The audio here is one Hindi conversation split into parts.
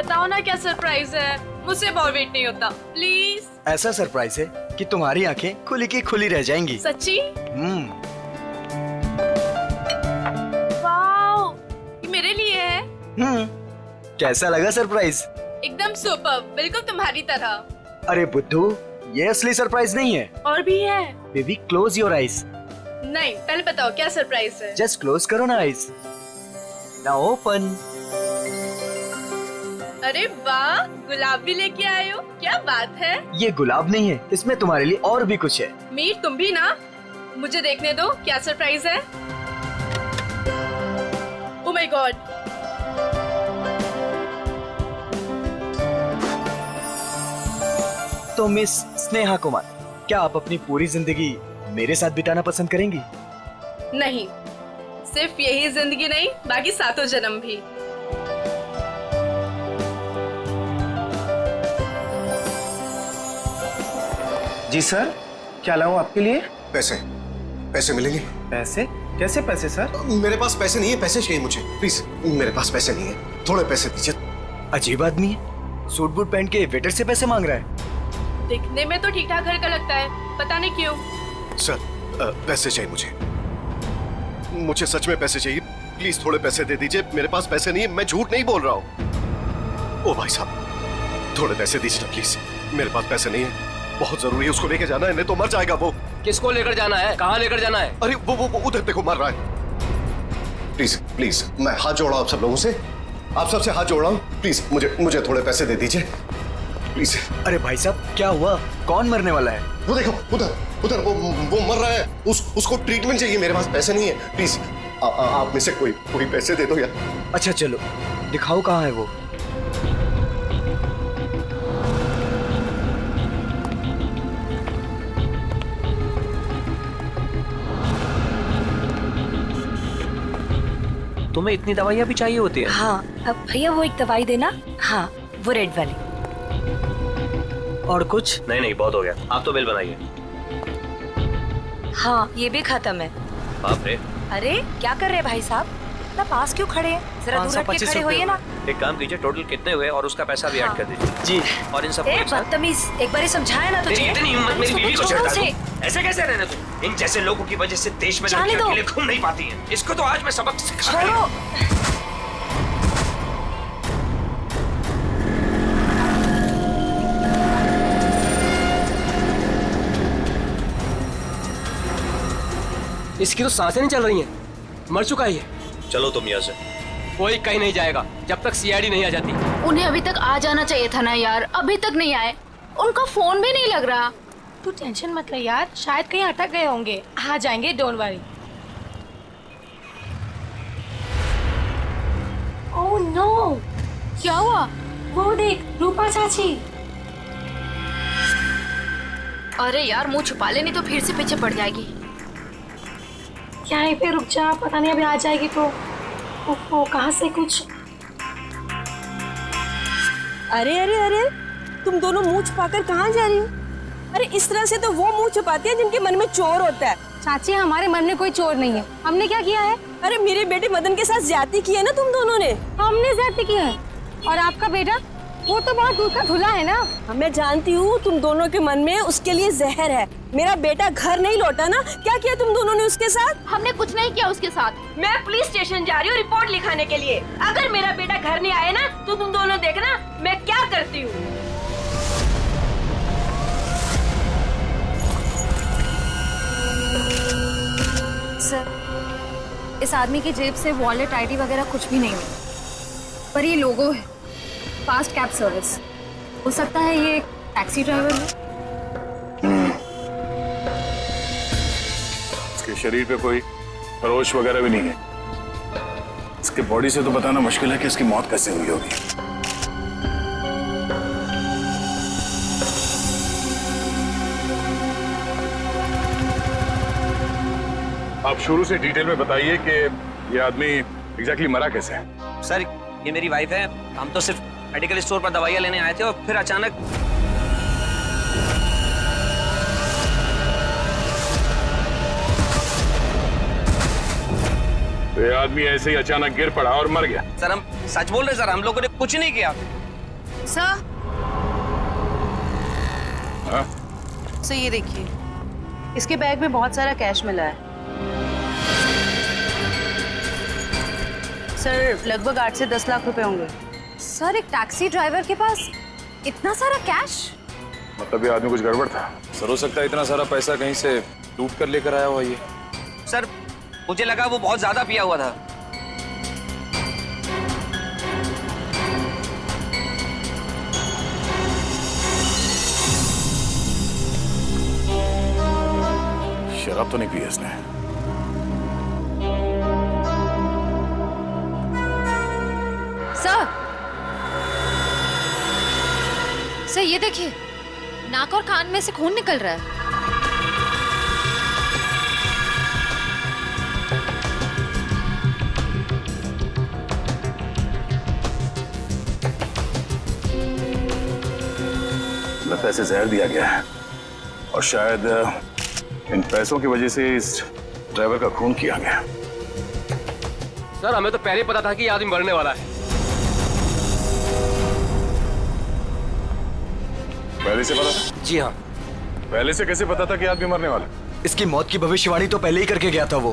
बताओ ना क्या सरप्राइज है, मुझसे और वेट नहीं होता, प्लीज। ऐसा सरप्राइज है कि तुम्हारी आंखें खुली की खुली रह जाएंगी। सच्ची? वाओ, ये मेरे लिए है। कैसा लगा सरप्राइज? एकदम सुपर, बिल्कुल तुम्हारी तरह। अरे बुद्धू, ये असली सरप्राइज नहीं है। और भी है। Baby close your eyes. नहीं, पहले बताओ क्या सरप्राइज है। जस्ट क्लोज करो ना आईज। Now open. अरे वाह, गुलाब भी लेके आए हो, क्या बात है। ये गुलाब नहीं है, इसमें तुम्हारे लिए और भी कुछ है। मीर तुम भी ना, मुझे देखने दो क्या सरप्राइज है। Oh my God. तो मिस स्नेहा कुमार, क्या आप अपनी पूरी जिंदगी मेरे साथ बिताना पसंद करेंगी? नहीं, सिर्फ यही जिंदगी नहीं, बाकी सातों जन्म भी। जी सर, क्या लाऊं आपके लिए? पैसे पैसे मिलेंगे? पैसे? कैसे पैसे सर? मेरे पास पैसे नहीं है, पैसे चाहिए मुझे प्लीज। मेरे पास पैसे नहीं है, थोड़े पैसे दीजिए। अजीब आदमी है, सूट बूट पहन के वेटर से पैसे मांग रहा है। दिखने में तो ठीक ठाक घर का लगता है, पता नहीं क्यों। सर पैसे चाहिए मुझे सच में पैसे चाहिए, प्लीज थोड़े पैसे दे दीजिए। मेरे पास पैसे नहीं है, मैं झूठ नहीं बोल रहा हूँ। ओ भाई साहब, थोड़े पैसे दीजिए ना प्लीज, मेरे पास पैसे नहीं है, बहुत जरूरी है, उसको लेके जाना है, नहीं तो मर जाएगा वो। किसको लेकर जाना है, कहाँ लेकर जाना है? अरे वो उधर देखो, मर रहा है। प्लीज प्लीज, मैं हाथ जोड़ रहा हूँ आप सब लोगों से, आप सबसे हाथ जोड़ रहा हूँ, प्लीज मुझे थोड़े पैसे दे दीजिए प्लीज। अरे भाई साहब, क्या हुआ? कौन मरने वाला है? वो देखो उधर वो मर रहा है, उसको ट्रीटमेंट चाहिए, मेरे पास पैसे नहीं है, प्लीज आप में से कोई पैसे दे दो यार। अच्छा चलो दिखाओ कहाँ है वो। तुम्हें इतनी दवाइयाँ भी चाहिए होती है? हाँ, अब भैया वो एक दवाई देना। हाँ, वो रेड वाली। और कुछ? नहीं, बहुत हो गया, आप तो बिल बनाइए। हाँ, ये भी खत्म है। बाप रे। अरे क्या कर रहे हैं भाई साहब, इतना पास क्यों खड़े हैं? जरा दूर हट के खड़े होइए ना। एक काम कीजिए, टोटल कितने हुए और उसका पैसा भी ऐड कर दीजिए। जी। और इन सब बदतमीज, एक बार ही समझाया ना तुझे। इतनी हिम्मत मेरी बीवी को छोड़ो छेड़ता उसे। है। ऐसे कैसे रहना तुम? इन जैसे लोगों की वजह से देश में जाने लड़कियां दो। अकेले घूम नहीं पाती हैं। इसको तो आज मैं सबक सिखा। छोड़ो। इसकी तो सांसें नहीं चल रही हैं, मर चुका है ये। चलो तुम यहाँ से। कोई कहीं नहीं जाएगा जब तक सीआईडी नहीं आ जाती। उन्हें अभी तक आ जाना चाहिए था ना यार, अभी तक नहीं आए, उनका फोन भी नहीं लग रहा। तू टेंशन मत ले यार, शायद कहीं अटक गए होंगे, आ जाएंगे, डोंट वरी। ओह नो, क्या हुआ? वो देख रूपा चाची। अरे यार, मुंह छुपा ले, नहीं तो फिर से पीछे पड़ जाएगी। क्या है पे, रुक जा, पता नहीं अभी आ जाएगी तो। ओहो, कहाँ से कुछ। अरे अरे अरे, तुम दोनों मुंह छुपाकर कहाँ जा रही हो? अरे इस तरह से तो वो मुंह छुपाती है जिनके मन में चोर होता है। चाची, हमारे मन में कोई चोर नहीं है, हमने क्या किया है? अरे मेरे बेटे मदन के साथ ज्यादती की है ना तुम दोनों ने। हमने ज्यादती की है, और आपका बेटा वो तो बहुत दूर का धुला है ना। मैं जानती हूँ तुम दोनों के मन में उसके लिए जहर है। मेरा बेटा घर नहीं लौटा ना, क्या किया तुम दोनों ने उसके साथ? हमने कुछ नहीं किया उसके साथ। मैं पुलिस स्टेशन जा रही हूँ रिपोर्ट लिखाने के लिए। अगर मेरा बेटा घर नहीं आया ना तो तुम दोनों देखना मैं क्या करती हूँ। सर, इस आदमी की जेब से वॉलेट, आईडी वगैरह कुछ भी नहीं हुई, पर ये लोगो है, फास्ट कैब सर्विस। हो सकता है ये टैक्सी ड्राइवर है। इसके शरीर पे कोई खरोच वगैरह भी नहीं है। इसके बॉडी से तो बताना मुश्किल है कि इसकी मौत कैसे हुई होगी। आप शुरू से डिटेल में बताइए कि ये आदमी एग्जैक्टली मरा कैसे है। सर, ये मेरी वाइफ है, हम तो सिर्फ मेडिकल स्टोर पर दवाइयाँ लेने आए थे और फिर अचानक। तो ये आदमी ऐसे ही अचानक गिर पड़ा और मर गया। सर हम सच बोल रहे सर, हम लोगों ने कुछ नहीं किया। सर हाँ? सर ये देखिए, इसके बैग में बहुत सारा कैश मिला है सर, लगभग 8 से 10 लाख रुपए होंगे। सर एक टैक्सी ड्राइवर के पास इतना सारा कैश? मतलब ये आदमी कुछ गड़बड़ था। सर हो सकता है इतना सारा पैसा कहीं से लूट कर लेकर आया हुआ ये। सर मुझे लगा वो बहुत ज्यादा पिया हुआ था। शराब तो नहीं पी इसने। सर ये देखिए, नाक और कान में से खून निकल रहा है। लगता है इसे जहर दिया गया है और शायद इन पैसों की वजह से इस ड्राइवर का खून किया गया। सर हमें तो पहले ही पता था कि ये आदमी मरने वाला है। पहले से पता था? जी हाँ। पहले से कैसे पता था कि आदमी मरने वाला? इसकी मौत की भविष्यवाणी तो पहले ही करके गया था वो।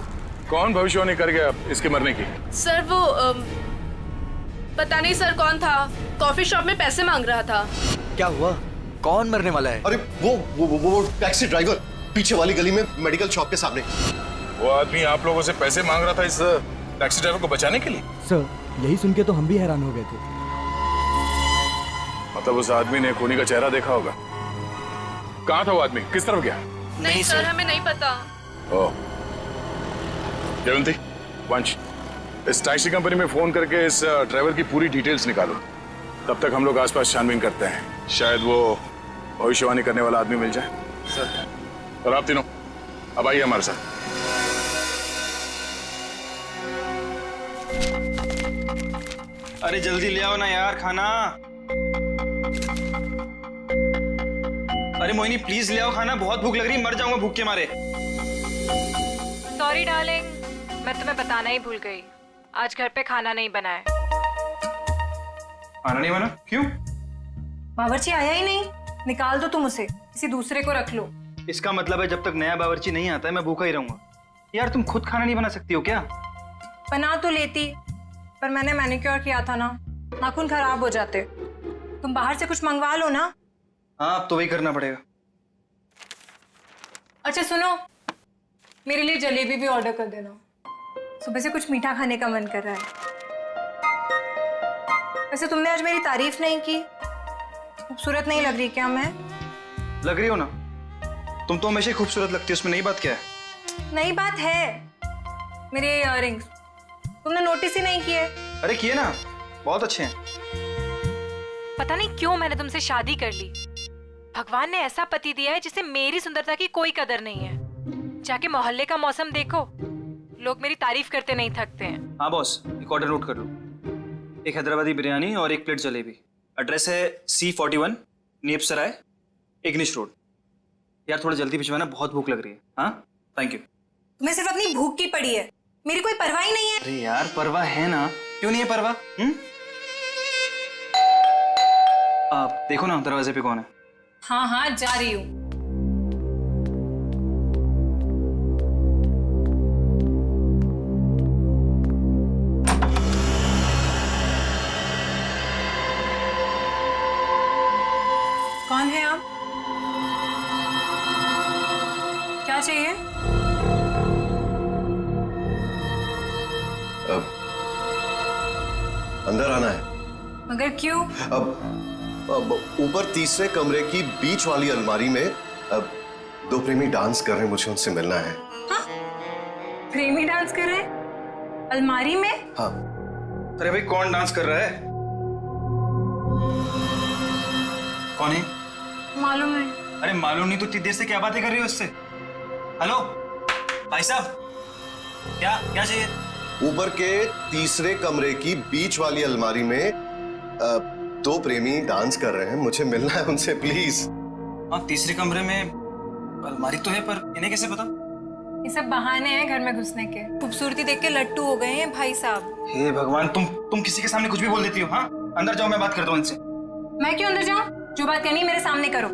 कौन भविष्यवाणी कर गया इसके मरने की? सर वो पता नहीं सर कौन था, कॉफी शॉप में पैसे मांग रहा था। क्या हुआ? कौन मरने वाला है? अरे वो टैक्सी ड्राइवर पीछे वाली गली में मेडिकल शॉप के सामने। वो आदमी आप लोगों से पैसे मांग रहा था इस टैक्सी ड्राइवर को बचाने के लिए? सर यही सुन के तो हम भी हैरान हो गए थे। मतलब उस आदमी ने खूनी का चेहरा देखा होगा। कहाँ था वो आदमी? किस तरफ गया? नहीं सर, हमें नहीं पता। ओह, जयवंती, वंश, इस टैक्सी कंपनी में फोन करके इस ड्राइवर की पूरी डिटेल्स निकालो। तब तक हम लोग आसपास छानबीन करते हैं, शायद वो भविष्यवाणी करने वाला आदमी मिल जाए। सर। और आप तीनों अब आइए हमारे साथ। अरे जल्दी ले आओ ना यार खाना। अरे मोहिनी प्लीज ले आओ खाना, बहुत भूख लग रही, मर जाऊंगा भूख के मारे। सॉरी डार्लिंग, मैं तुम्हें बताना ही भूल गई, आज घर पे खाना नहीं बना है। खाना नहीं बना? क्यों? बावर्ची आया ही नहीं। निकाल दो तुम उसे, किसी दूसरे को रख लो। इसका मतलब है जब तक नया बावर्ची नहीं आता है मैं भूखा ही रहूंगा। यार तुम खुद खाना नहीं बना सकती हो क्या? बना तो लेती, पर मैंने मैनिक्योर किया था ना, नाखून खराब हो जाते। तुम बाहर से कुछ मंगवा लो ना। हाँ अब तो वही करना पड़ेगा। अच्छा सुनो, मेरे लिए जलेबी भी ऑर्डर कर देना, सुबह से कुछ मीठा खाने का मन कर रहा है। वैसे तुमने आज मेरी तारीफ नहीं की, खूबसूरत नहीं लग रही क्या मैं? लग रही हो ना, तुम तो हमेशा खूबसूरत लगती हो, उसमें नई बात क्या है? नई बात है, मेरे इयररिंग्स तुमने नोटिस ही नहीं किए। अरे किए ना, बहुत अच्छे हैं। पता नहीं क्यों मैंने तुमसे शादी कर ली। भगवान ने ऐसा पति दिया है जिसे मेरी सुंदरता की कोई कदर नहीं है। जाके मोहल्ले का मौसम देखो, लोग मेरी तारीफ करते नहीं थकते हैं। हाँ बॉस, एक ऑर्डर नोट कर लो, एक हैदराबादी बिरयानी और एक प्लेट जलेबी। एड्रेस है C41 नीप सराय, इग्निश रोड। यार थोड़ा जल्दी भिजवाना, बहुत भूख लग रही है। हाँ थैंक यू। तुम्हें सिर्फ अपनी भूख की पड़ी है, मेरी कोई परवाह ही नहीं है। अरे यार परवाह है ना, क्यों नहीं है परवाह? आप देखो ना दरवाजे पे कौन है। हाँ हाँ जा रही हूँ। कौन है आप? क्या चाहिए? अंदर आना है। मगर क्यों? अब ऊपर तीसरे कमरे की बीच वाली अलमारी में अब दो प्रेमी डांस कर रहे हैं, मुझे उनसे मिलना है। हाँ? प्रेमी डांस कर रहे हैं अलमारी में? हाँ। अरे भाई कौन डांस कर रहा है? कौन है? मालूम नहीं। अरे मालूम नहीं तो इतनी देर से क्या बातें कर रही हो उससे? हेलो भाई साहब, क्या क्या चाहिए? ऊपर के तीसरे कमरे की बीच वाली अलमारी में दो प्रेमी डांस कर रहे हैं, मुझे मिलना है उनसे प्लीज। हाँ तीसरे कमरे में अलमारी तो है, पर इन्हें कैसे पता? ये सब बहाने हैं घर में घुसने के। खूबसूरती देख के लट्टू हो गए हैं भाई साहब। हे भगवान, तुम किसी के सामने कुछ भी बोल देती हो। हाँ अंदर जाओ, मैं बात करता हूँ इनसे। मैं क्यों अंदर जाऊं? जो बात करनी है मेरे सामने करो।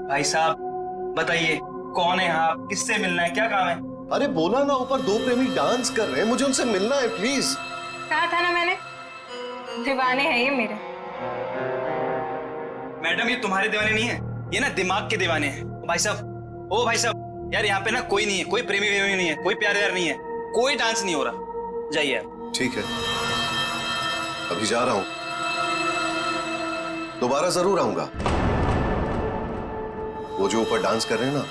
भाई साहब बताइए, कौन है आप? किससे मिलना है? क्या काम है? अरे बोला ना, ऊपर दो प्रेमी डांस कर रहे हैं, मुझे उनसे मिलना है प्लीज। कहा था ना मैंने, दीवाने हैं ये मेरे। मैडम ये तुम्हारे दीवाने नहीं है, ये ना दिमाग के दीवाने हैं। भाई साहब, ओ भाई साहब, यार यहाँ पे ना कोई नहीं है, कोई प्रेमी वेमी नहीं है, कोई प्यार व्यार नहीं है, कोई डांस नहीं हो रहा। जाइए आप। ठीक है, अभी जा रहा हूं, दोबारा जरूर आऊंगा। वो जो ऊपर डांस कर रहे हैं ना,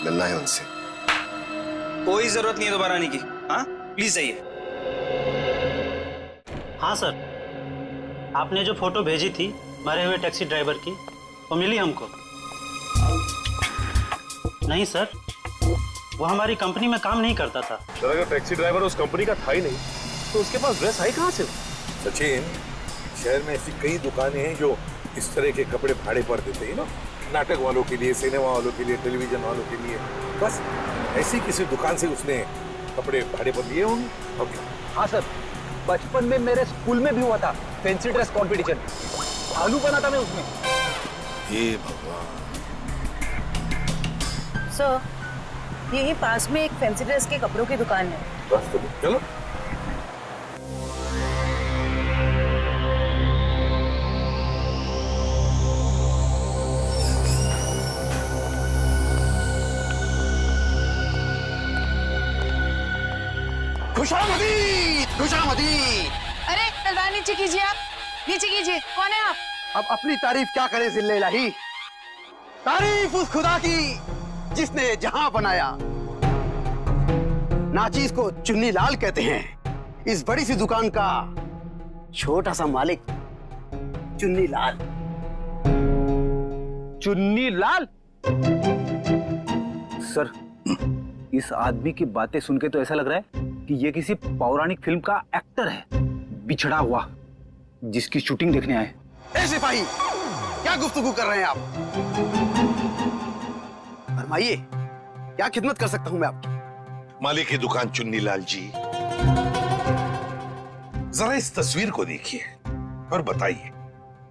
मिलना है उनसे। कोई जरूरत नहीं है दोबारा आने की। हाँ प्लीज जाइए। हाँ सर, आपने जो फोटो भेजी थी मरे हुए टैक्सी ड्राइवर की, वो मिली हमको। नहीं सर, वो हमारी कंपनी में काम नहीं करता था। सर अगर टैक्सी ड्राइवर उस कंपनी का था ही नहीं तो उसके पास ड्रेस आई कहाँ से? सचिन, शहर में ऐसी कई दुकानें हैं जो इस तरह के कपड़े भाड़े पर देते हैं ना, नाटक वालों के लिए, सिनेमा वालों के लिए, टेलीविजन वालों के लिए। बस ऐसी किसी दुकान से उसने कपड़े भाड़े पर लिए होंगे। ओके। हाँ सर, बचपन में मेरे स्कूल में भी हुआ था फैंसी ड्रेस कंपटीशन, आलू बना था मैं उसमें। ये भगवान। सर, यही पास में एक फैंसी ड्रेस के कपड़ों की दुकान है। बस तो चलो। खुशामदी, खुशामदी। अरे तलवार नीचे कीजिए, आप नीचे कीजिए। कौन है आप? अब अपनी तारीफ क्या करें जिल्ले इलाही, तारीफ उस खुदा की जिसने जहां बनाया। नाचीज को चुन्नी लाल कहते हैं, इस बड़ी सी दुकान का छोटा सा मालिक चुन्नी लाल। चुन्नी लाल? सर, इस आदमी की बातें सुन के तो ऐसा लग रहा है कि ये किसी पौराणिक फिल्म का एक्टर है, बिछड़ा हुआ, जिसकी शूटिंग देखने आए। ए सिपाही, क्या गुफ्तगू कर रहे हैं आप? फरमाइए, क्या खिदमत कर सकता हूं मैं आपकी? मालिक की दुकान चुन्नी लाल जी, जरा इस तस्वीर को देखिए और बताइए,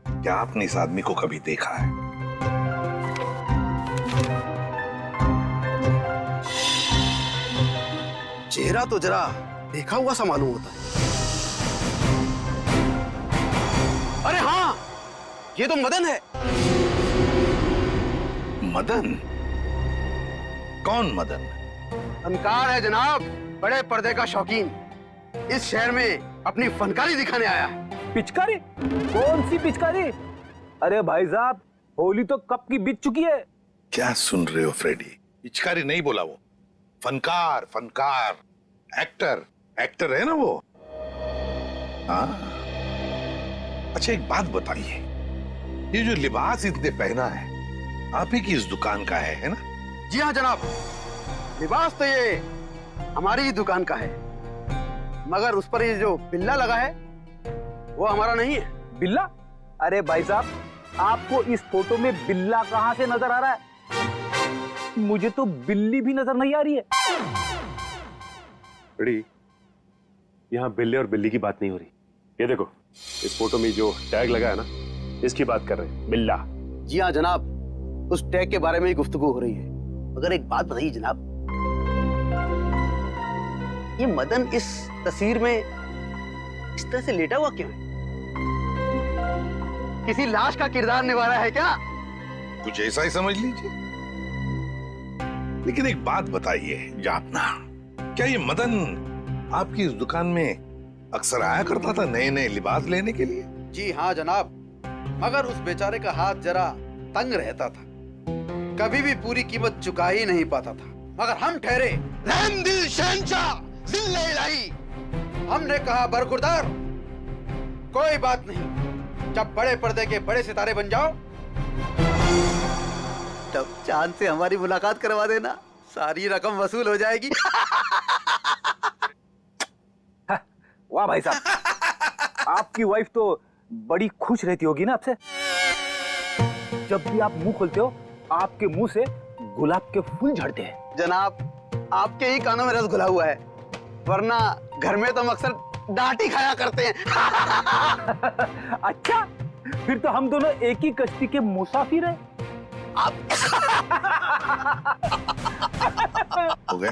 क्या आपने इस आदमी को कभी देखा है? चेहरा तो जरा देखा हुआ सा मालूम होता है। अरे हाँ, ये तो मदन है। मदन? कौन मदन? फनकार है जनाब, बड़े पर्दे का शौकीन, इस शहर में अपनी फनकारी दिखाने आया है। पिचकारी? कौन सी पिचकारी? अरे भाई साहब, होली तो कब की बीत चुकी है। क्या सुन रहे हो फ्रेडी? पिचकारी नहीं बोला वो, फनकार, फनकार, एक्टर, एक्टर है ना वो। हाँ, अच्छा एक बात बताइए, ये जो लिबास इसने पहना है आप ही की इस दुकान का है ना? जी हाँ जनाब, लिबास तो ये हमारी ही दुकान का है, मगर उस पर ये जो बिल्ला लगा है वो हमारा नहीं है। बिल्ला? अरे भाई साहब, आपको इस फोटो में बिल्ला कहाँ से नजर आ रहा है? मुझे तो बिल्ली भी नजर नहीं आ रही है। बड़ी, यहाँ बिल्ले और बिल्ली की बात नहीं हो रही। ये देखो, इस फोटो में जो टैग लगा है ना, इसकी बात कर रहे हैं, बिल्ला। जी हाँ जनाब, उस टैग के बारे में ही गुफ्तगू हो रही है। मगर एक बात बताइए जनाब, ये मदन इस तस्वीर में इस तरह से लेटा हुआ क्यों है? किसी लाश का किरदार निभा रहा है क्या? कुछ ऐसा ही समझ लीजिए। लेकिन एक बात बताइए जापना, क्या ये मदन आपकी इस दुकान में अक्सर आया करता था नए नए लिबास लेने के लिए? जी हाँ जनाब, मगर उस बेचारे का हाथ जरा तंग रहता था, कभी भी पूरी कीमत चुका ही नहीं पाता था। मगर हम ठहरे रहम दिल शहंशाह जिल्ले इलाही, हमने कहा बरखुरदार, कोई बात नहीं, जब बड़े पर्दे के बड़े सितारे बन जाओ तब चांद से हमारी मुलाकात करवा देना, सारी रकम वसूल हो जाएगी। वाह भाई साहब, आपकी वाइफ तो बड़ी खुश रहती होगी ना आपसे। जब भी आप मुंह खोलते हो आपके मुंह से गुलाब के फूल झड़ते हैं। जनाब, आपके ही कानों में रस घुला हुआ है, वरना घर में तो हम अक्सर डांट ही खाया करते हैं। अच्छा, फिर तो हम दोनों एक ही कश्ती के मुसाफिर हैं। हो गए?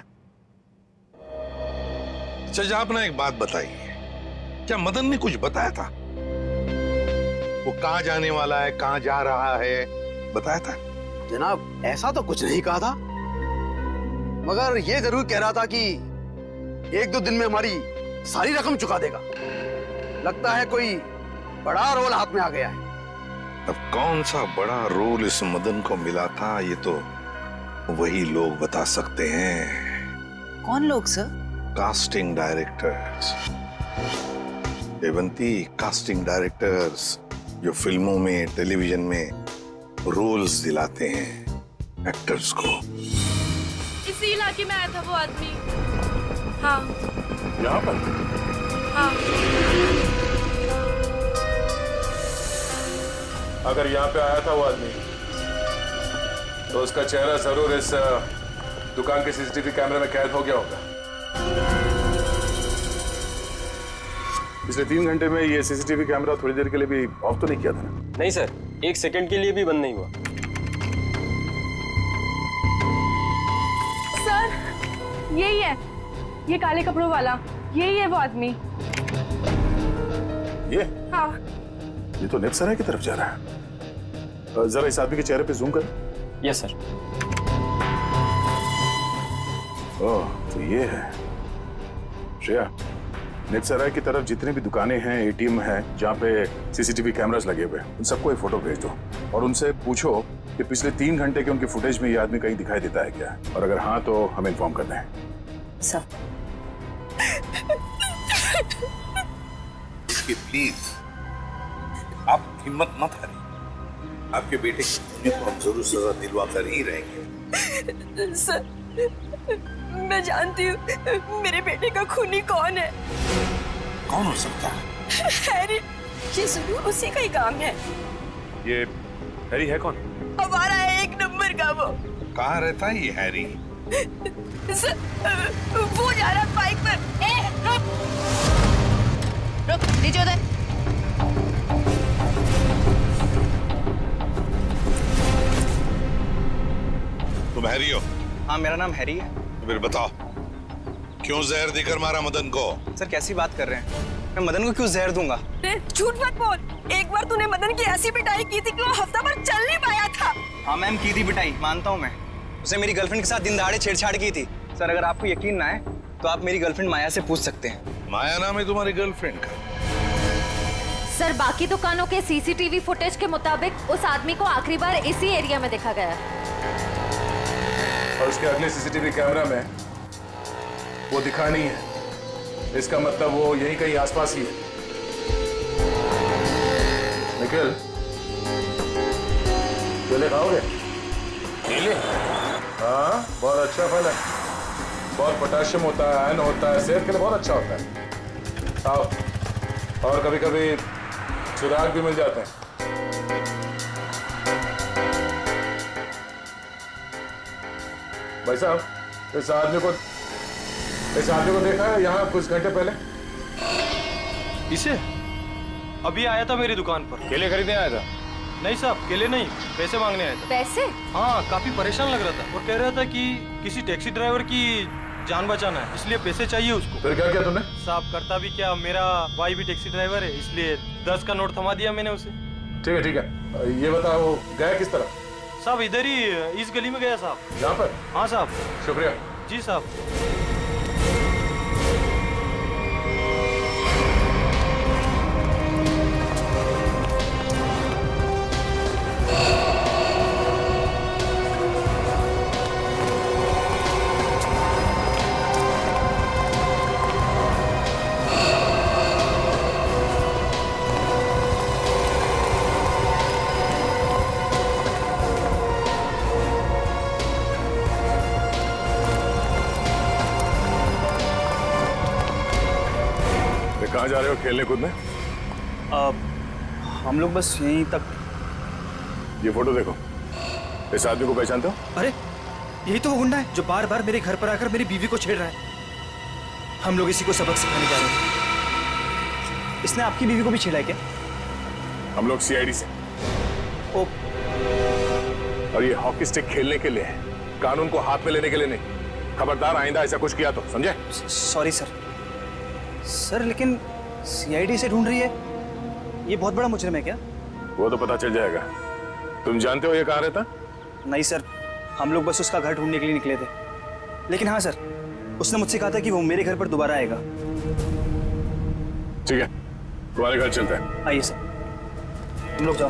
अच्छा आपने एक बात बताई, क्या मदन ने कुछ बताया था? वो कहाँ जाने वाला है, कहाँ जा रहा है, बताया था? जनाब ऐसा तो कुछ नहीं कहा था, मगर ये जरूर कह रहा था कि 1-2 दिन में हमारी सारी रकम चुका देगा। लगता है कोई बड़ा रोल हाथ में आ गया है। अब कौन सा बड़ा रोल इस मदन को मिला था, ये तो वही लोग बता सकते हैं। कौन लोग sir? Casting directors Devanti, casting directors जो फिल्मों में, टेलीविजन में रोल्स दिलाते हैं एक्टर्स को। इसी इलाके में आया था वो आदमी। हाँ यहाँ पर? हाँ। अगर यहाँ पे आया था वो आदमी तो उसका चेहरा जरूर इस दुकान के सीसीटीवी कैमरे में कैद हो गया होगा। पिछले 3 घंटे में ये सीसीटीवी कैमरा थोड़ी देर के लिए भी ऑफ तो नहीं किया था ना? नहीं सर, 1 सेकंड के लिए भी बंद नहीं हुआ। सर यही है, ये काले कपड़ों वाला, यही है वो आदमी। ये? हाँ। ये तो नेपसराय की तरफ जा रहा है। जरा इस आदमी के चेहरे पे जूम कर। Yes sir. ओह, तो ये है श्रेया। नेपसराय की तरफ जितने भी दुकानें हैं, एटीएम हैं, जहाँ पे सीसीटीवी कैमरास लगे हुए हैं, उन सबको एक फोटो भेज दो और उनसे पूछो कि पिछले 3 घंटे के उनके फुटेज में ये आदमी कहीं दिखाई देता है क्या, और अगर हाँ तो हमें इन्फॉर्म कर दें। सर प्लीज आप हिम्मत मत हारिए, आपके बेटे की खूनी को हम जरूर सजा दिलवा कर ही रहेंगे। सर मैं जानती हूँ मेरे बेटे का खूनी कौन है। कौन हो सकता है? हैरी, ये जरूर उसी का ही काम है। ये हैरी है कौन? हमारा है 1 नंबर का वो। कहाँ रहता है ये हैरी? सर वो जा रहा है बाइक पर। रुक नीचे उधर। तुम हैरी हो? हाँ, मेरा नाम हैरी है। तो फिर बताओ, क्यों जहर देकर मारा मदन को? सर कैसी बात कर रहे हैं? मैं मदन को क्यों जहर दूंगा? झूठ मत बोल। एक बार तूने मदन की ऐसी पिटाई की थी कि वो हफ्ता भर चल नहीं पाया था। हाँ मैम, की थी पिटाई, मानता हूँ मैं। उसे मेरी गर्लफ्रेंड के साथ दिन दहाड़े छेड़छाड़ की थी। सर अगर आपको यकीन ना है तो आप मेरी गर्लफ्रेंड माया से पूछ सकते हैं। माया नाम है तुम्हारी गर्लफ्रेंड का? सर बाकी दुकानों के सीसीटीवी फुटेज के मुताबिक उस आदमी को आखिरी बार इसी एरिया में देखा गया है। और उसके अगले सीसीटीवी कैमरा में वो दिखा नहीं है, इसका मतलब वो यहीं कहीं आसपास ही है। निखिल, केले खाओगे? केले? हाँ, बहुत अच्छा फल है, बहुत पोटेशियम होता है, आयरन होता है, सेहत के लिए बहुत अच्छा होता है। खाओ। और कभी कभी चिराग भी मिल जाते हैं। भाई साहब, इस आदमी को देखा है यहाँ कुछ घंटे पहले? इसे अभी आया था मेरी दुकान पर। केले खरीदने आया था? नहीं साहब, केले नहीं, पैसे मांगने आया था। पैसे? हाँ, काफी परेशान लग रहा था और कह रहा था कि किसी टैक्सी ड्राइवर की जान बचाना है, इसलिए पैसे चाहिए उसको। फिर क्या किया तुमने? साहब करता भी क्या, मेरा भाई भी टैक्सी ड्राइवर है, इसलिए 10 का नोट थमा दिया मैंने उसे। ठीक है ठीक है, ये बताओ गया किस तरह? साहब इधर ही इस गली में गया साहब। यहाँ पर? हाँ साहब। शुक्रिया। जी साहब। कहाँ जा रहे हो खेलने कूदने? हम लोग बस यहीं तक। ये फोटो देखो, इस आदमी को पहचानते हो? अरे यही तो वो गुंडा है जो बार बार मेरे घर पर आकर मेरी बीवी को छेड़ रहा है। हम लोग इसी को सबक सिखाने जा रहे हैं। इसने आपकी बीवी को भी छेड़ा है क्या? हम लोग सीआईडी से। ओ, और ये हॉकी स्टिक खेलने के लिए है, कानून को हाथ में लेने के लिए नहीं। खबरदार आइंदा ऐसा कुछ किया तो, समझे? Sorry sir. सर लेकिन सीआईडी से ढूंढ रही है, ये बहुत बड़ा मुजरिम है क्या? वो तो पता चल जाएगा। तुम जानते हो ये कहाँ रहता? नहीं सर, हम लोग बस उसका घर ढूंढने के लिए निकले थे। लेकिन हाँ सर, उसने मुझसे कहा था कि वो मेरे घर पर दोबारा आएगा। ठीक है, तुम्हारे घर चलते हैं। आइए सर, तुम लोग जाओ।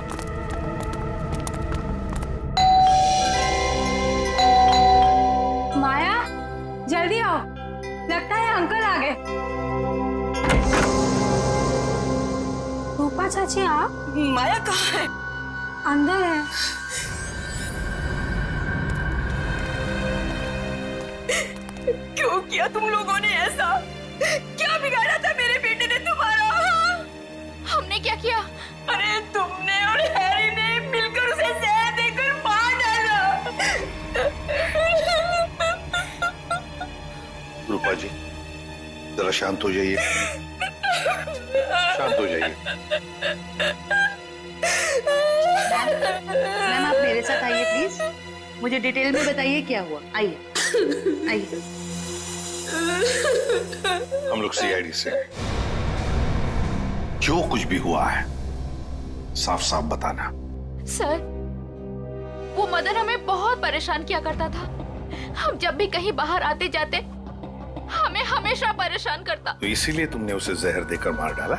माया, जल्दी आओ, लगता है अंकल आ गए। रूपा चाची आप? माया कहाँ है? अंदर है। क्यों किया तुम लोगों ने ऐसा? क्या बिगाड़ा था मेरे बेटे ने तुम्हारा? हमने क्या किया? अरे तुमने और हैरी ने मिलकर उसे जहर देकर मार डाला। रूपा जी, जरा शांत हो जाइए, शांत हो जाइए। मैम आप मेरे साथ आइए प्लीज, मुझे डिटेल में बताइए क्या हुआ। आइए आइए। हम लोग सीआईडी से, जो कुछ भी हुआ है साफ साफ बताना। सर, वो मदन हमें बहुत परेशान किया करता था। हम जब भी कहीं बाहर आते जाते हमें हमेशा परेशान करता। तो इसीलिए तुमने उसे जहर देकर मार डाला?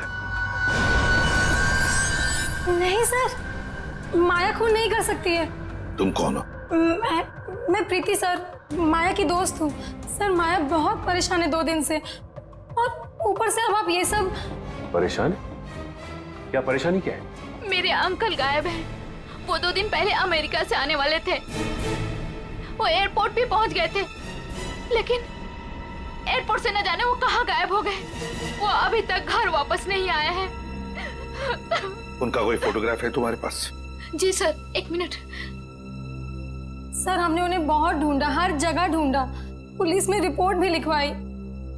नहीं सर, माया खून नहीं कर सकती है। तुम कौन हो? मैं प्रीति सर, माया की दोस्त हूँ। सर माया बहुत परेशान है 2 दिन से, और ऊपर से अब आप ये सब। परेशान? क्या परेशानी क्या है? मेरे अंकल गायब हैं। वो 2 दिन पहले अमेरिका से आने वाले थे। वो एयरपोर्ट भी पहुंच गए थे, लेकिन एयरपोर्ट से न जाने वो कहाँ गायब हो गए। वो अभी तक घर वापस नहीं आए हैं। उनका कोई फोटोग्राफ है तुम्हारे पास? जी सर, 1 मिनट। सर हमने उन्हें बहुत ढूंढा, हर जगह ढूंढा, पुलिस में रिपोर्ट भी लिखवाई,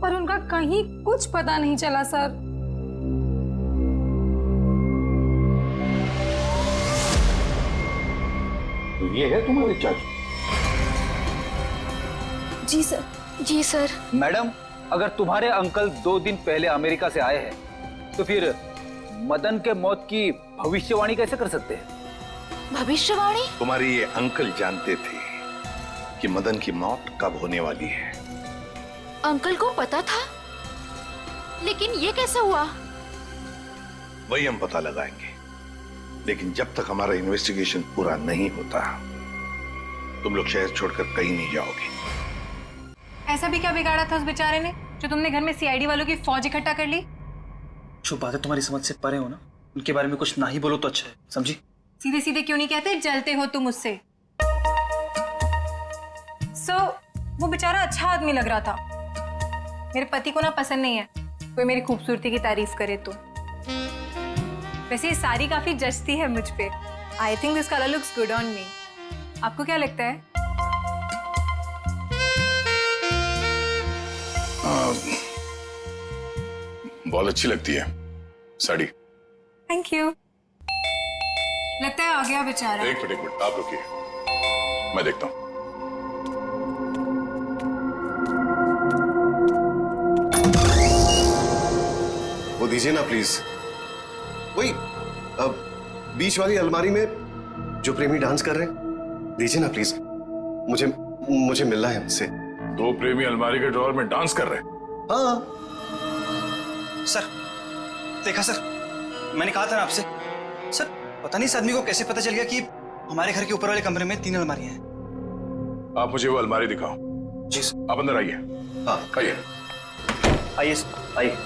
पर उनका कहीं कुछ पता नहीं चला सर। तो ये है तुम्हारे चाचू? जी सर। जी सर। मैडम, अगर तुम्हारे अंकल 2 दिन पहले अमेरिका से आए हैं, तो फिर मदन के मौत की भविष्यवाणी कैसे कर सकते हैं? भविष्यवाणी? तुम्हारे ये अंकल जानते थे कि मदन की मौत कब होने वाली है। अंकल को पता था, लेकिन ये कैसे हुआ? वही हम पता लगाएंगे, लेकिन जब तक हमारा इन्वेस्टिगेशन पूरा नहीं होता तुम लोग शहर छोड़कर कहीं नहीं जाओगे। ऐसा भी क्या बिगाड़ा था उस बेचारे ने जो तुमने घर में सीआईडी वालों की फौज इकट्ठा कर ली? जो बातें तुम्हारी समझ से परे हो ना, उनके बारे में कुछ ना ही बोलो तो अच्छा है, समझी? सीधे सीधे क्यों नहीं कहते जलते हो तुम उससे? वो बेचारा अच्छा आदमी लग रहा था। मेरे पति को ना पसंद नहीं है कोई मेरी खूबसूरती की तारीफ करे तो। वैसे ये साड़ी काफी जचती है मुझ पे। I think this colour looks good on me. आपको क्या लगता है? बहुत अच्छी लगती है साड़ी। Thank you. लगता है आ गया बेचारा। एक मिनट आप रुकिए, मैं देखता हूं। वो दीजिए ना प्लीज, वही बीच वाली अलमारी में जो प्रेमी डांस कर रहे हैं, दीजिए ना प्लीज, मुझे मिलना है उनसे। 2 प्रेमी अलमारी के ड्रॉअर में डांस कर रहे हैं? हाँ सर, देखा सर, मैंने कहा था ना आपसे। सर पता नहीं इस आदमी को कैसे पता चल गया कि हमारे घर के ऊपर वाले कमरे में 3 अलमारियां हैं। आप मुझे वो अलमारी दिखाओ। जी सर। आप अंदर आइए। हाँ आइए। आइए आइए।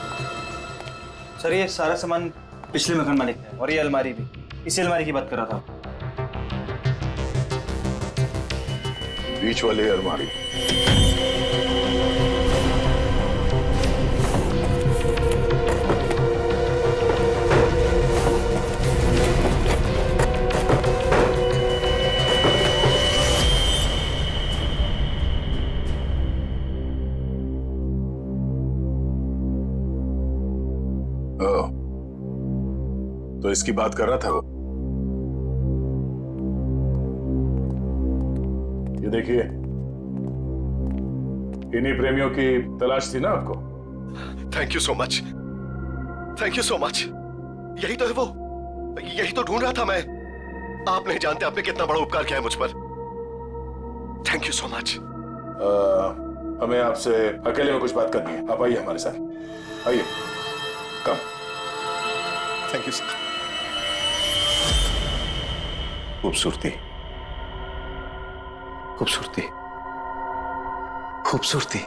सर ये सारा सामान पिछले मकान मालिक है, और ये अलमारी भी इसी अलमारी की बात कर रहा था। बीच वाली अलमारी? तो इसकी बात कर रहा था वो। ये देखिए, इन्हीं प्रेमियों की तलाश थी ना आपको। Thank you so much, thank you so much. यही तो है वो, यही तो ढूंढ रहा था मैं। आप नहीं जानते आपने कितना बड़ा उपकार किया है मुझ पर। Thank you so much. हमें आपसे अकेले में कुछ बात करनी है, आप आइए हमारे साथ, आइए, कम। Thank you sir. खूबसूरती, खूबसूरती, खूबसूरती।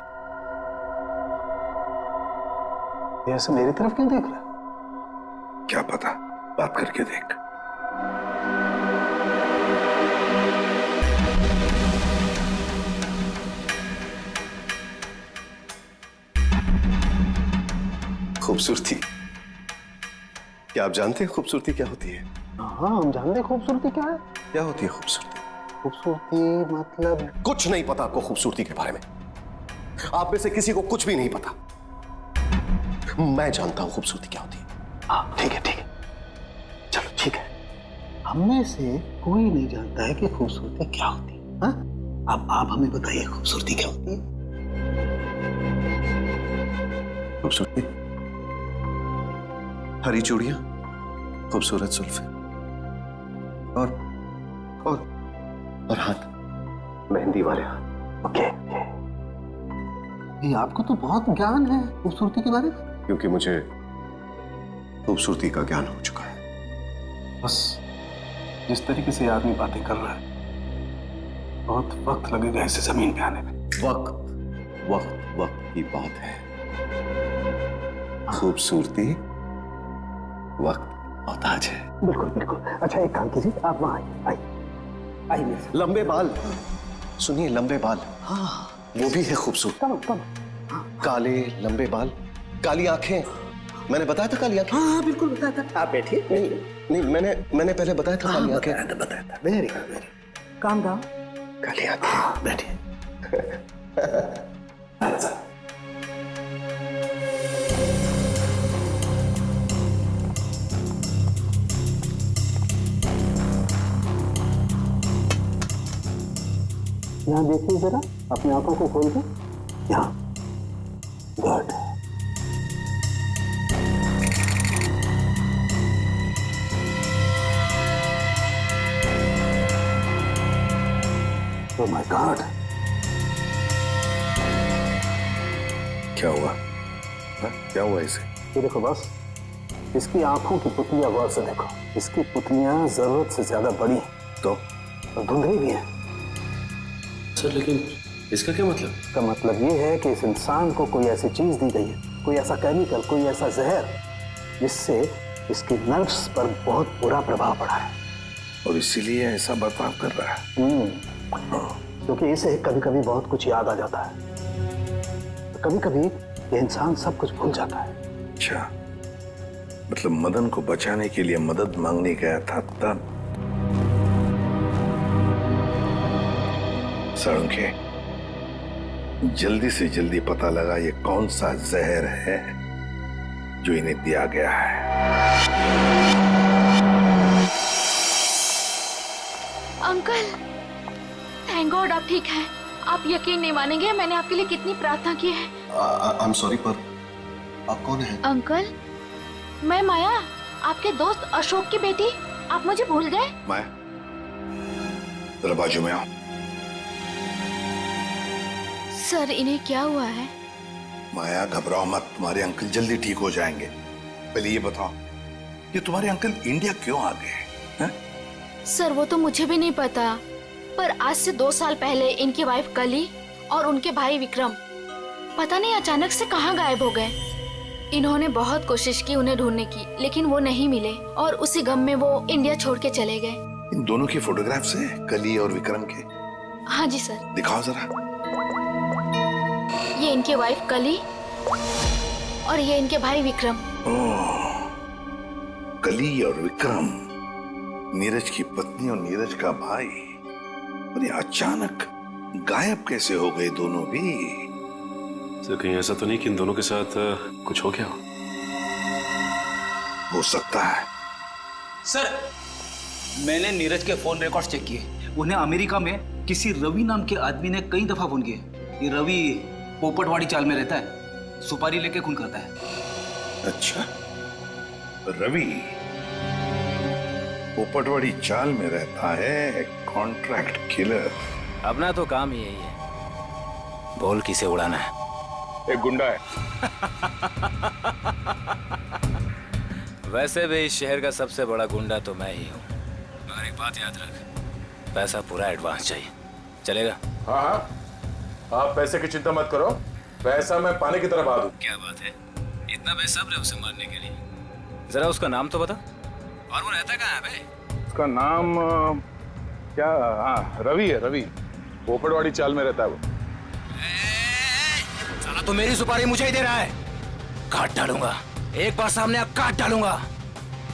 ये ऐसे मेरी तरफ क्यों देख रहा है? क्या पता, बात करके देख। खूबसूरती, क्या आप जानते हैं खूबसूरती क्या होती है? हाँ, हम जानते हैं खूबसूरती क्या है। क्या होती है खूबसूरती? खूबसूरती मतलब कुछ नहीं पता आपको खूबसूरती के बारे में। आप में से किसी को कुछ भी नहीं पता। मैं जानता हूं खूबसूरती क्या होती है। हाँ, ठीक है, ठीक है, चलो ठीक है। हमें से कोई नहीं जानता है कि खूबसूरती क्या होती है। हाँ? अब आप हमें बताइए खूबसूरती क्या होती है। खूबसूरती हरी चूड़ियां, खूबसूरत जुल्फे और हाथ, मेहंदी वाले हाथ। ओके, ये आपको तो बहुत ज्ञान है खूबसूरती के बारे में। क्योंकि मुझे खूबसूरती का ज्ञान हो चुका है। बस जिस तरीके से आदमी बातें कर रहा है, बहुत वक्त लगेगा इसे जमीन पे आने में। वक्त वक्त वक्त की बात है। खूबसूरती वक्त मोहताज है। बिल्कुल बिल्कुल। अच्छा, एक काम कीजिए, आप वहां आइए। लंबे बाल, सुनिए, लंबे बाल। हाँ, वो भी है खूबसूरत। कम। काले लंबे बाल, काली आंखें। मैंने बताया था काली आंखें। हाँ, बिल्कुल बताया था। आप बैठिए। नहीं, मैंने पहले बताया था काली आंखें। बताया था। Very good, calm down. काली आंखें। बैठिए। यहाँ देखिए जरा, अपनी आंखों को खोल के। यहाँ, गुड। ओह माय गॉड, क्या हुआ? हा? क्या हुआ इसे? ये देखो बस, इसकी आंखों की पुतलियां गौर से देखो। इसकी पुतलियां जरूरत से ज्यादा बड़ी हैं तो धुंधली भी हैं। सर लेकिन इसका क्या मतलब? इसका मतलब ये है कि इस इंसान को कोई ऐसी चीज दी गई है, कोई ऐसा केमिकल, कोई ऐसा जहर, जिससे इसके नर्व्स पर बहुत बुरा प्रभाव पड़ा है, और इसीलिए ऐसा बर्ताव कर रहा है। क्योंकि इसे कभी कभी बहुत कुछ याद आ जाता है, कभी कभी ये इंसान सब कुछ भूल जाता है। अच्छा, मतलब मदन को बचाने के लिए मदद मांगने गया था तब। सड़के, जल्दी से जल्दी पता लगा ये कौन सा जहर है जो इन्हें दिया गया है। अंकल, थैंक गॉड आप ठीक हैं। आप यकीन नहीं मानेंगे, मैंने आपके लिए कितनी प्रार्थना की है। आई एम सॉरी, पर आप कौन हैं? अंकल, मैं माया, आपके दोस्त अशोक की बेटी। आप मुझे भूल गए? माया, जरा बाजू में आओ। सर, इन्हें क्या हुआ है? माया, घबराओ मत, तुम्हारे अंकल जल्दी ठीक हो जाएंगे। पहले ये बताओ, ये तुम्हारे अंकल इंडिया क्यों आ गए हैं? सर, वो तो मुझे भी नहीं पता, पर आज से 2 साल पहले इनकी वाइफ कली और उनके भाई विक्रम पता नहीं अचानक से कहाँ गायब हो गए। इन्होंने बहुत कोशिश की उन्हें ढूंढने की, लेकिन वो नहीं मिले और उसी गम में वो इंडिया छोड़ के चले गए। इन दोनों की फोटोग्राफ्स हैं, कली और विक्रम के? हाँ जी सर। दिखाओ जरा। ये इनकी वाइफ कली और ये इनके भाई विक्रम। ओह, कली और विक्रम, नीरज की पत्नी और नीरज का भाई। और ये अचानक गायब कैसे हो गए दोनों भी? सर कहीं ऐसा तो नहीं कि इन दोनों के साथ कुछ हो गया? हो सकता है, सर, मैंने नीरज के फोन रिकॉर्ड चेक किए। उन्हें अमेरिका में किसी रवि नाम के आदमी ने कई दफा फोन किए। ये रवि पोपटवाड़ी चाल में रहता है, सुपारी लेके खून करता है। अच्छा, रवि पोपटवाड़ी चाल में रहता है, कॉन्ट्रैक्ट किलर। अपना तो काम ही यही है, बोल किसे उड़ाना है। एक गुंडा है। वैसे भी इस शहर का सबसे बड़ा गुंडा तो मैं ही हूँ। मगर एक बात याद रख, पैसा पूरा एडवांस चाहिए। चलेगा? हाँ हाँ, आप पैसे की चिंता मत करो, पैसा मैं पानी की तरह बहा दूं। क्या बात है, इतना बेसब्र है उसे मारने के लिए। जरा उसका नाम तो बता, और वो रहता कहाँ है बे? उसका नाम क्या? हाँ, रवि है, रवि। पोपटवाड़ी चाल में रहता है वो। साला तो मेरी सुपारी मुझे ही दे रहा है। काट डालूंगा, एक बार सामने आप काट डालूंगा।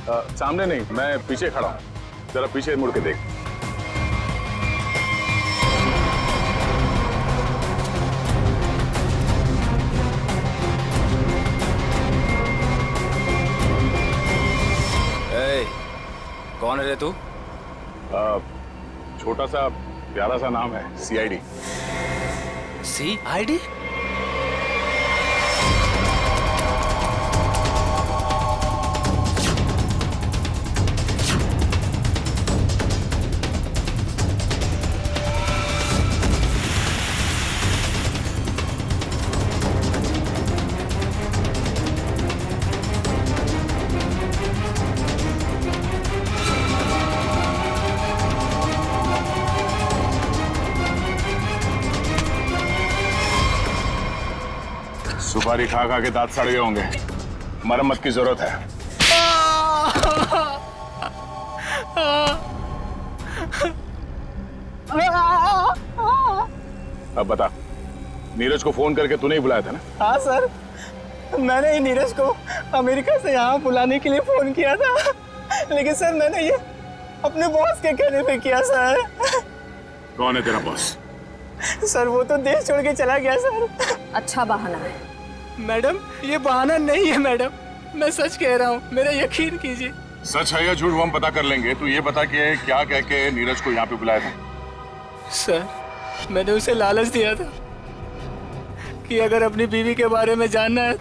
सामने नहीं, मैं पीछे खड़ा हूँ, जरा पीछे मुड़ के देख। कौन है रे तू? छोटा सा प्यारा सा नाम है, CID। CID? सुपारी खा खा के दांत सड़ गए होंगे, मरम्मत की जरूरत है। अब बता, नीरज को फोन करके तूने ही बुलाया था ना? हाँ सर, मैंने ही नीरज को अमेरिका से यहाँ बुलाने के लिए फोन किया था, लेकिन सर मैंने ये अपने बॉस के कहने पे किया सर। कौन है तेरा बॉस? सर वो तो देश छोड़ के चला गया सर। अच्छा बहाना है। मैडम ये बहाना नहीं है मैडम, मैं सच कह रहा हूँ, मेरा यकीन कीजिए। सच है या झूठ वो हम पता कर लेंगे। तू ये बता कि क्या कह के नीरज को यहाँ पे बुलाया था? सर मैंने उसे लालच दिया था कि अगर अपनी बीवी के बारे में जानना है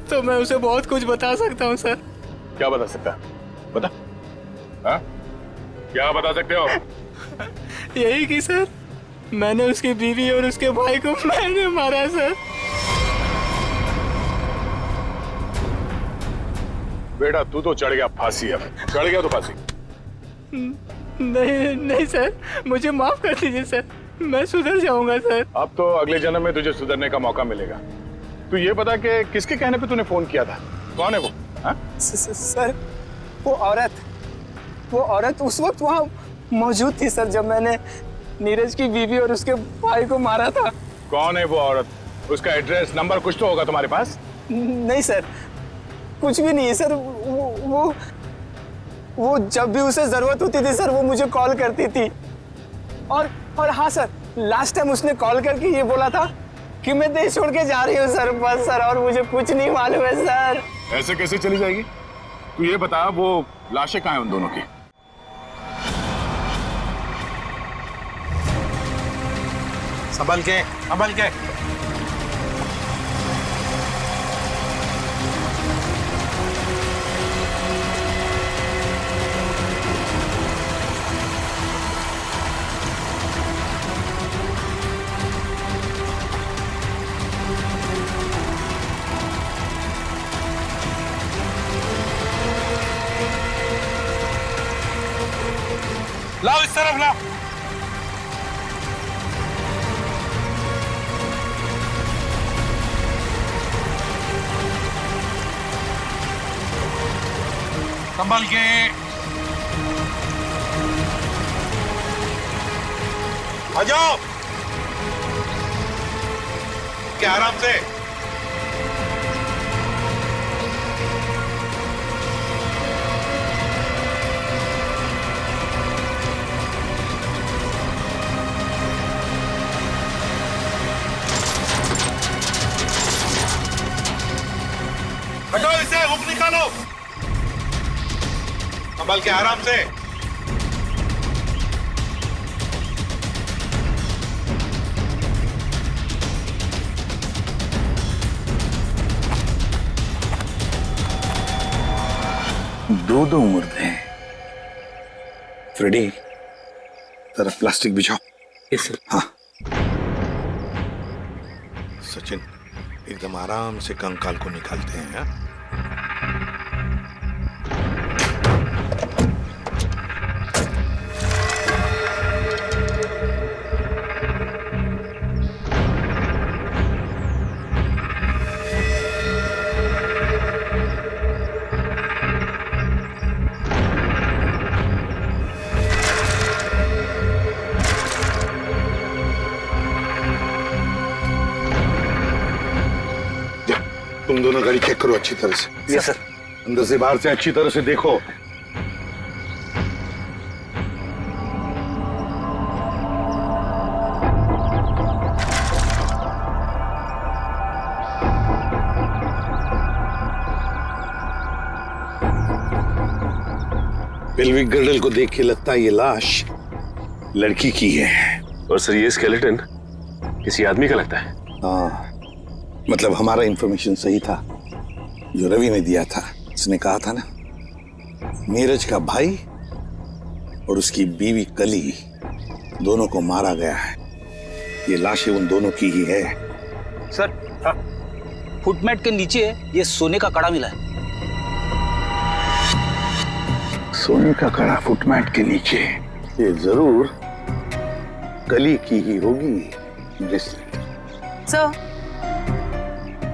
तो मैं उसे बहुत कुछ बता सकता हूँ सर। क्या बता सकता है? बता। हाँ? क्या बता सकते हो? यही कि सर मैंने उसकी बीवी और उसके भाई को मैंने मारा सर। बेटा तू तो चढ़ गया फांसी, अब चढ़ गया तो फांसी। नहीं सर, मुझे माफ कर दीजिए सर, मैं सुधर जाऊंगा सर। अब तो अगले जन्म में तुझे सुधरने का मौका मिलेगा। तू ये बता कि किसके कहने पे तूने फोन किया था? कौन है वो? सर वो औरत उस वक्त वहाँ मौजूद थी सर जब मैंने नीरज की बीवी और उसके भाई को मारा था। कौन है वो औरत? उसका एड्रेस नंबर कुछ तो होगा तुम्हारे पास? नहीं सर, कुछ भी नहीं है सर। वो जब भी उसे जरूरत होती थी सर वो मुझे कॉल करती थी। और हाँ सर, लास्ट टाइम उसने कॉल करके ये बोला था कि मैं देश छोड़ के जा रही हूँ सर, बस सर, और मुझे कुछ नहीं मालूम है सर। ऐसे कैसे चली जाएगी? तू ये बता वो लाशें कहाँ हैं उन दोनों की? संभल के, संभल के। लाओ इस तरफ लाओ। संभल के। आ जाओ। क्या आराम से। हटाओ इसे, हुक निकालो। संभल के आराम से। दो मुर्दे हैं। फ्रेडी, जरा प्लास्टिक बिछाओ। Yes sir. हाँ। सचिन, एकदम आराम से कंकाल को निकालते हैं। हाँ? तुम दोनों गाड़ी चेक करो अच्छी तरह से। Yes sir. अंदर से बाहर से अच्छी तरह से देखो। पेल्विक गर्डल को देख के लगता है ये लाश लड़की की है। और सर ये स्केलेटन किसी आदमी का लगता है। हाँ, मतलब हमारा इंफॉर्मेशन सही था जो रवि ने दिया था। उसने कहा था ना, नीरज का भाई और उसकी बीवी कली दोनों को मारा गया है। ये लाशें उन दोनों की ही है। सर फुटमैट के नीचे ये सोने का कड़ा मिला है। सोने का कड़ा फुटमैट के नीचे? ये जरूर कली की ही होगी।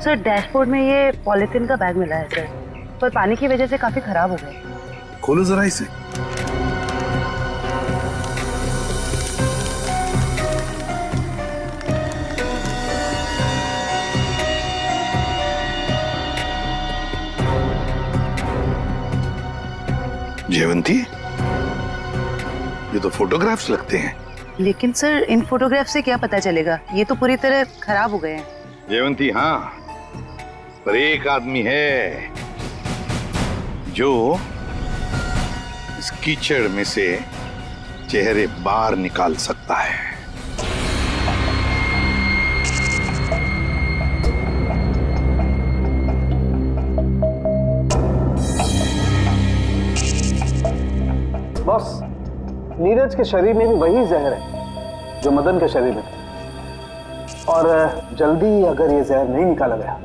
सर डैशबोर्ड में ये पॉलिथीन का बैग मिला है सर, पर पानी की वजह से काफी खराब हो गए। खोलो जरा इसे। जयवंती, ये तो फोटोग्राफ्स लगते हैं। लेकिन सर इन फोटोग्राफ से क्या पता चलेगा, ये तो पूरी तरह खराब हो गए हैं। जयवंती, हाँ, पर एक आदमी है जो इस कीचड़ में से चेहरे बाहर निकाल सकता है। बॉस, नीरज के शरीर में भी वही जहर है जो मदन के शरीर में था, और जल्दी अगर ये जहर नहीं निकाला गया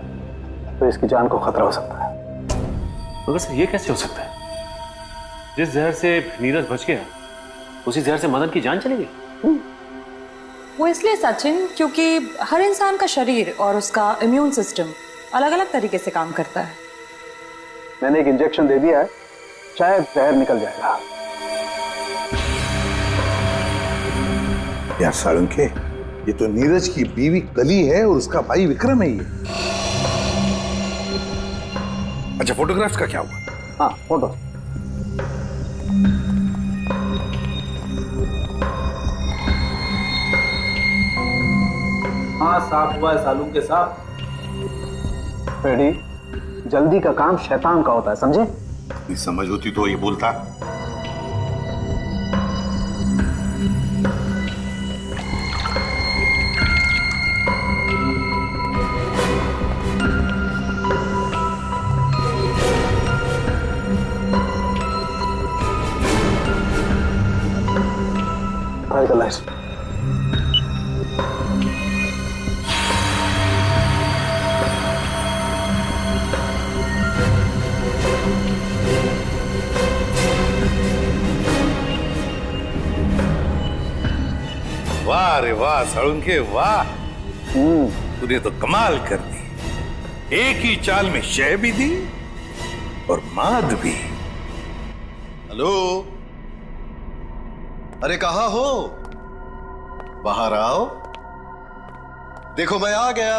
तो इसकी जान को खतरा हो सकता है। मगर सर ये कैसे हो सकता है? जिस जहर से नीरज बच गया उसी जहर से मदन की जान चली गई। वो इसलिए सचिन, क्योंकि हर इंसान का शरीर और उसका इम्यून सिस्टम अलग अलग तरीके से काम करता है। मैंने एक इंजेक्शन दे दिया है, शायद जहर निकल जाएगा। यार साळुंखे, ये तो नीरज की बीवी कली है और उसका भाई विक्रम है ये। अच्छा, फोटोग्राफ्स का क्या हुआ? हाँ, फोटो। हाँ, साफ हुआ है सालूम के साथ। फ्रेडी, जल्दी का काम शैतान का होता है, समझे? इतनी समझ होती तो ये बोलता। वाह रे वाह साळुंखे, वाह, तूने तो कमाल कर दी। एक ही चाल में शय भी दी और माद भी। हेलो, अरे कहाँ हो? बाहर आओ, देखो मैं आ गया।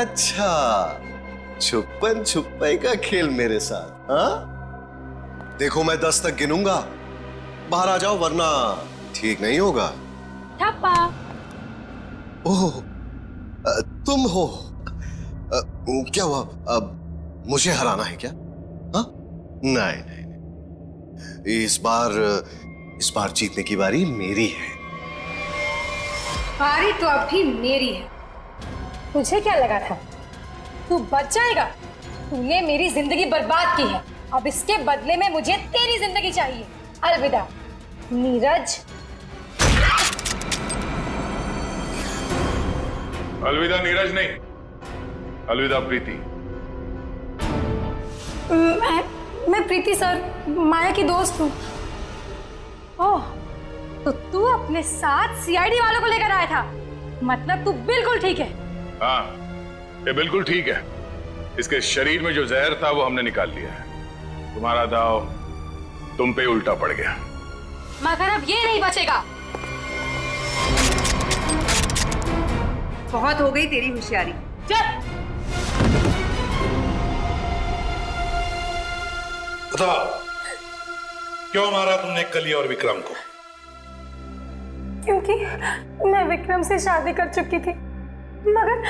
अच्छा, छुपन छुपाई का खेल मेरे साथ, हाँ? देखो मैं 10 तक गिनूंगा, बाहर आ जाओ वरना ठीक नहीं होगा। ठप्पा। ओह, तुम हो? क्या हुआ? अब मुझे हराना है क्या? हाँ? नहीं नहीं नहीं, इस बार जीतने की बारी मेरी है। बारी तो अब भी मेरी है। तुझे क्या लगा था तू बच जाएगा? तूने मेरी जिंदगी बर्बाद की है। अब इसके बदले में मुझे तेरी जिंदगी चाहिए। अलविदा नीरज। अलविदा नीरज नहीं, अलविदा प्रीति। मैं प्रीति सर, माया की दोस्त हूँ। ओह, तो तू अपने साथ सीआईडी वालों को लेकर आया था? मतलब तू बिल्कुल ठीक है। हाँ, ये बिल्कुल ठीक है। इसके शरीर में जो जहर था वो हमने निकाल लिया है। तुम्हारा दाव तुम पे उल्टा पड़ गया। मगर अब ये नहीं बचेगा। बहुत हो गई तेरी होशियारी। चल। बताओ, क्यों मारा तुमने कली और विक्रम को? क्योंकि मैं विक्रम से शादी कर चुकी थी, मगर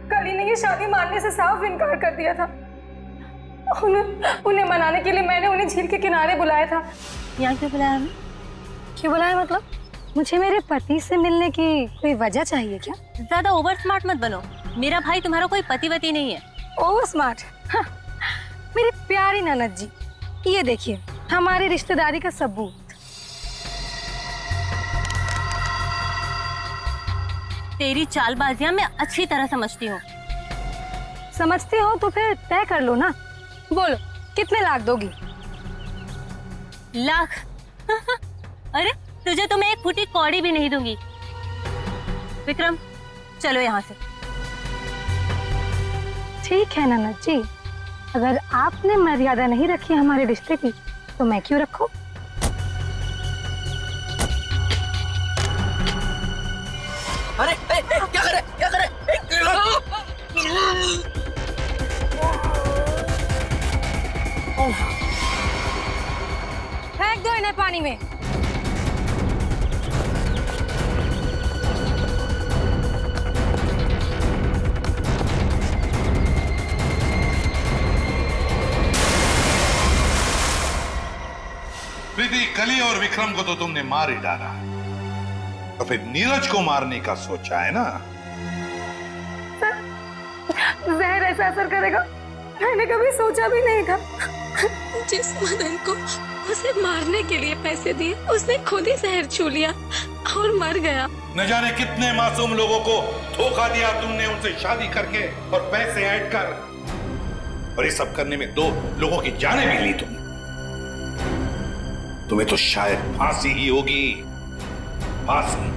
कली ने ये शादी मानने से साफ इनकार कर दिया था। उन्हें मनाने के लिए मैंने उन्हें झील के किनारे बुलाया था। यहाँ क्यों बुलाया हमें? क्यों बुलाया मतलब? मुझे मेरे पति से मिलने की कोई वजह चाहिए क्या? ज्यादा ओवर स्मार्ट मत बनो। मेरा भाई तुम्हारा कोई पतिवती नहीं है। Over smart? हाँ, मेरी प्यारी ननद जी, ये देखिए हमारी रिश्तेदारी का सबूत। तेरी चालबाजियां मैं अच्छी तरह समझती हूँ। समझती हो तो फिर तय कर लो ना। बोलो कितने लाख दोगी? लाख? अरे तुझे तो मैं एक फूटी कौड़ी भी नहीं दूंगी। विक्रम चलो यहाँ से। ठीक है ननद जी, अगर आपने मर्यादा नहीं रखी हमारे रिश्ते की तो मैं क्यों रखूं? अरे क्या करे क्या करे? फेंक दो इन्हें पानी में। प्रीति, कली और विक्रम को तो तुमने मार ही डाला, तो फिर नीरज को मारने का सोचा है ना? जहर ऐसा असर करेगा मैंने कभी सोचा भी नहीं था। जिस मदन को उसे मारने के लिए पैसे दिए उसने खुद ही जहर छू लिया और मर गया। न जाने कितने मासूम लोगों को धोखा दिया तुमने उनसे शादी करके और पैसे ऐड कर, और ये सब करने में 2 लोगों की जानें भी ली तुमने। तुम्हें तो शायद फांसी ही होगी, फांसी।